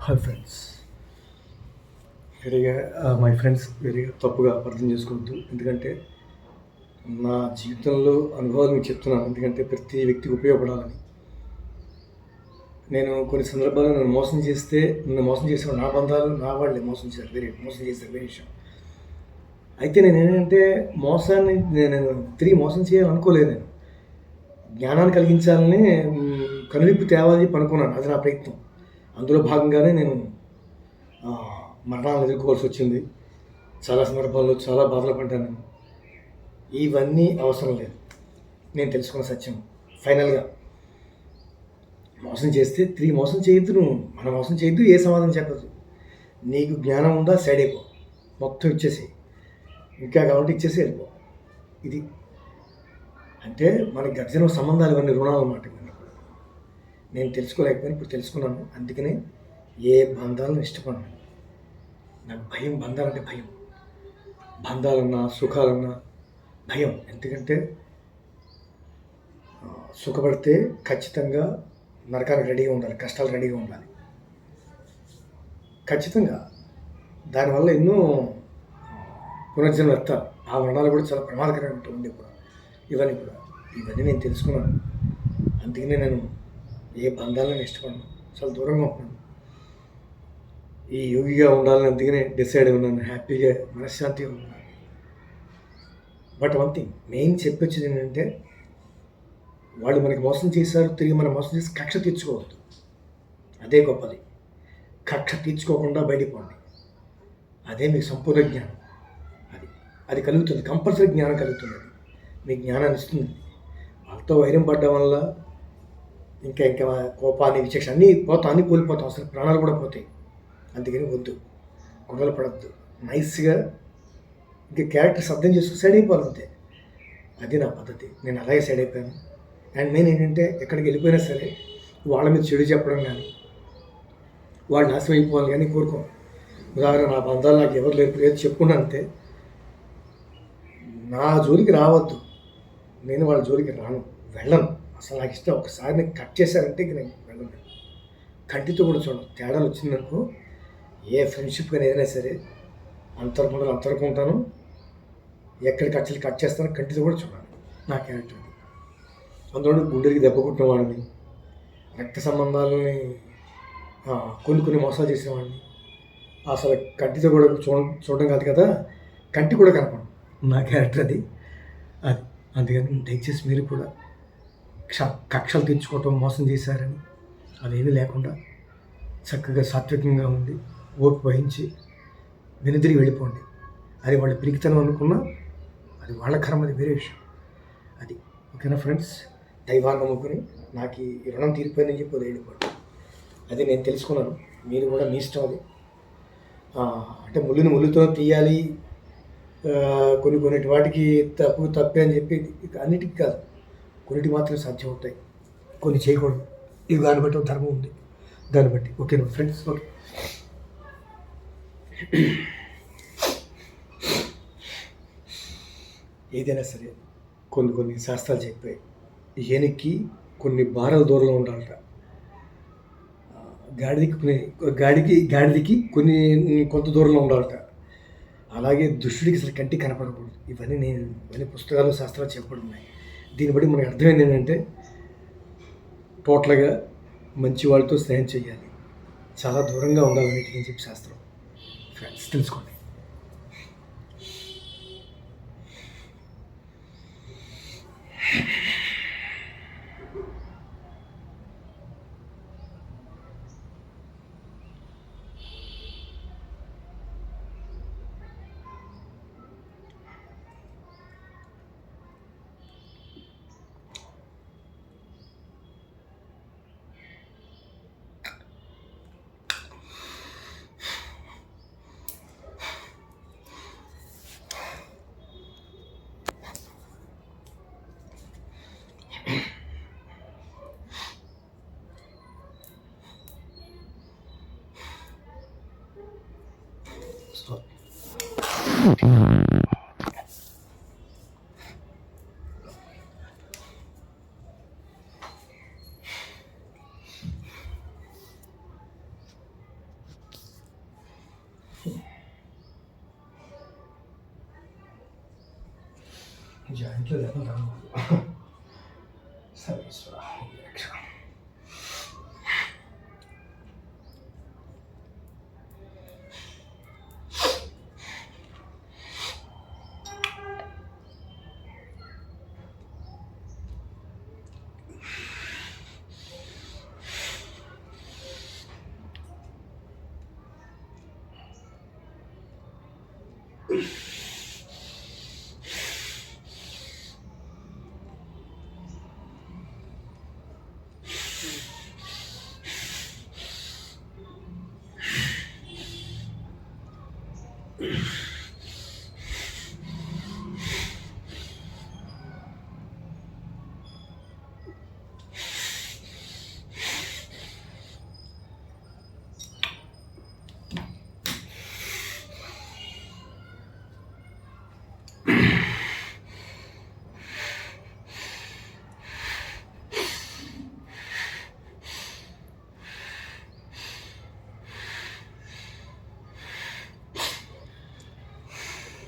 Hi friends. వేరేగా my friends వేరేగా తప్పుగా అర్థం చేసుకోవద్దు. ఎందుకంటే నా జీవితంలో అనుభవాలు మీకు చెప్తున్నాను. ఎందుకంటే ప్రతి వ్యక్తికి ఉపయోగపడాలని. నేను కొన్ని సందర్భాల్లో నన్ను మోసం చేసేవాడు. నా బంధాలు నా వాళ్ళే మోసం చేశారు వేరే విషయం. అయితే నేనేంటంటే మోసాన్ని నేను తిరిగి మోసం చేయాలనుకోలేదు. నేను జ్ఞానాన్ని కలిగించాలని కనువిప్పు తేవాలి అనుకున్నాను. అది నా ప్రయత్నం. అందులో భాగంగానే నేను మరణాలను ఎదుర్కోవాల్సి వచ్చింది. చాలా సందర్భాల్లో చాలా బాధలు పడ్డాను నేను. ఇవన్నీ అవసరం లేదు. నేను తెలుసుకున్న సత్యం ఫైనల్గా మోసం చేస్తే తిరిగి మోసం చేయొద్దు. మనం మోసం చేయొద్దు. ఏ సమాధానం చెప్పదు. నీకు జ్ఞానం ఉందా, సైడ్ అయిపో, మొత్తం ఇచ్చేసి, ఇంకా కాబట్టి ఇచ్చేసి వెళ్ళిపో. ఇది అంటే మనకి గడిచిన సంబంధాలు ఇవన్నీ రుణాలు అన్నమాట. నేను తెలుసుకోలేకపోయినా ఇప్పుడు తెలుసుకున్నాను. అందుకనే ఏ బంధాలను ఇష్టపడను. నాకు భయం, బంధాలంటే భయం. బంధాలన్నా సుఖాలన్నా భయం. ఎందుకంటే సుఖపడితే ఖచ్చితంగా నరకానికి రెడీగా ఉండాలి, కష్టాలు రెడీగా ఉండాలి ఖచ్చితంగా. దానివల్ల ఎన్నో పునర్జన్మ ఎత్తాలి. ఆ మరణాలు కూడా చాలా ప్రమాదకరంగా ఉండే కూడా ఇవన్నీ నేను తెలుసుకున్నాను. అందుకనే నేను ఏ బంధాలను ఇష్టపడను, చాలా దూరంగా ఉంటున్నాను. ఈ యోగిగా ఉండాలని అందుకనే డిసైడ్ అయి ఉన్నాను. హ్యాపీగా మనశ్శాంతిగా ఉన్నాను. బట్ వన్ థింగ్ మెయిన్ చెప్పొచ్చేది ఏంటంటే, వాళ్ళు మనకి మోసం చేశారు, తిరిగి మనం మోసం చేసి కక్ష తీర్చుకోవద్దు. అదే గొప్పది. కక్ష తీర్చుకోకుండా బయటపోండి. అదే మీకు సంపూర్ణ జ్ఞానం. అది కలుగుతుంది. కంపల్సరీ జ్ఞానం కలుగుతుంది. అది మీకు జ్ఞానాన్ని ఇస్తుంది. వాళ్ళతో వైరం పడ్డం వల్ల ఇంకా కోపాన్ని, విచక్ష అన్నీ కోల్పోతాం. అసలు ప్రాణాలు కూడా పోతాయి. అందుకని వద్దు, గొడవలు పడద్దు. నైస్గా ఇంకా క్యారెక్టర్స్ అర్థం చేసుకుని సైడ్ అయిపోవాలి అంతే. అది నా పద్ధతి. నేను అలాగే సైడ్ అయిపోయాను. అండ్ నేను ఏంటంటే ఎక్కడికి వెళ్ళిపోయినా సరే వాళ్ళ మీద చెడు చెప్పడం కానీ, వాళ్ళు నాశనం అయిపోవాలి కానీ కోరుకోను. ఉదాహరణ, నా బంధాలు నాకు ఎవరు లేదు చెప్పుకున్నా అంతే. నా జోలికి రావద్దు, నేను వాళ్ళ జోలికి వెళ్ళను. అసలు నాకు ఇష్టం. ఒకసారి నేను కట్ చేశానంటే ఇంక నేను వెళ్ళను. కంటితో కూడా చూడను. తేడాలు వచ్చిందనుకో, ఏ ఫ్రెండ్షిప్ కానీ ఏదైనా సరే అంతరకుంటాను. ఎక్కడికి ఖర్చులు కట్ చేస్తానో కంటితో కూడా చూడాలి. నా క్యారెక్టర్. అందులో గుండెలకి దెబ్బ కొట్టినవాడిని, రక్త సంబంధాలని కొన్ని మోసాలు చేసేవాడిని. అసలు కంటితో కూడా చూడడం కాదు కదా, కంటి కూడా కనపడం. నా క్యారెక్టర్ అది. అందుకని దయచేసి మీరు కూడా కక్షలు తెచ్చుకోవటం, మోసం చేశారని అదేమీ లేకుండా చక్కగా సాత్వికంగా ఉండి ఓపిక వహించి వెనుదిరిగి వెళ్ళిపోండి. అది వాళ్ళ పిరికితనం అనుకున్నా అది వాళ్ళ కర్మ, అది వేరే విషయం. అది ఓకేనా ఫ్రెండ్స్? దైవాన్ని నమ్ముకుని నాకు ఈ రుణం తీరిపోయిందని చెప్పి వెళ్ళిపోండి. అది నేను తెలుసుకున్నాను. మీరు కూడా మీ ఇష్టం అది. అంటే ముళ్ళుతో తీయాలి, కొన్నిటి వాటికి తప్పే అని చెప్పి అన్నిటికీ కాదు, కొన్నిటికి మాత్రమే సాధ్యం అవుతాయి, కొన్ని చేయకూడదు. ఇవి దాన్ని బట్టి ధర్మం ఉంది, దాన్ని బట్టి. ఓకేనా ఫ్రెండ్స్? ఓకే. ఏదైనా సరే కొన్ని శాస్త్రాలు చెప్పాయి. ఏనుక్కి కొన్ని బారల దూరంలో ఉండాలట. గాడిదికి కొంత దూరంలో ఉండాలట. అలాగే దుష్టుడికి అసలు కంటికి కనపడకూడదు. ఇవన్నీ పుస్తకాలు, శాస్త్రాలు చెప్పడం ఉన్నాయి. దీన్ని బట్టి మనకు అర్థమైంది ఏంటంటే, టోటల్గా మంచి వాళ్ళతో స్నేహం చేయాలి, చాలా దూరంగా ఉండాలి అని చెప్పి శాస్త్రం. ఫ్రెండ్స్ తెలుసుకోండి. Stop. జాయింట్లో లేకుండా సర్వీశ్వర రక్షణ.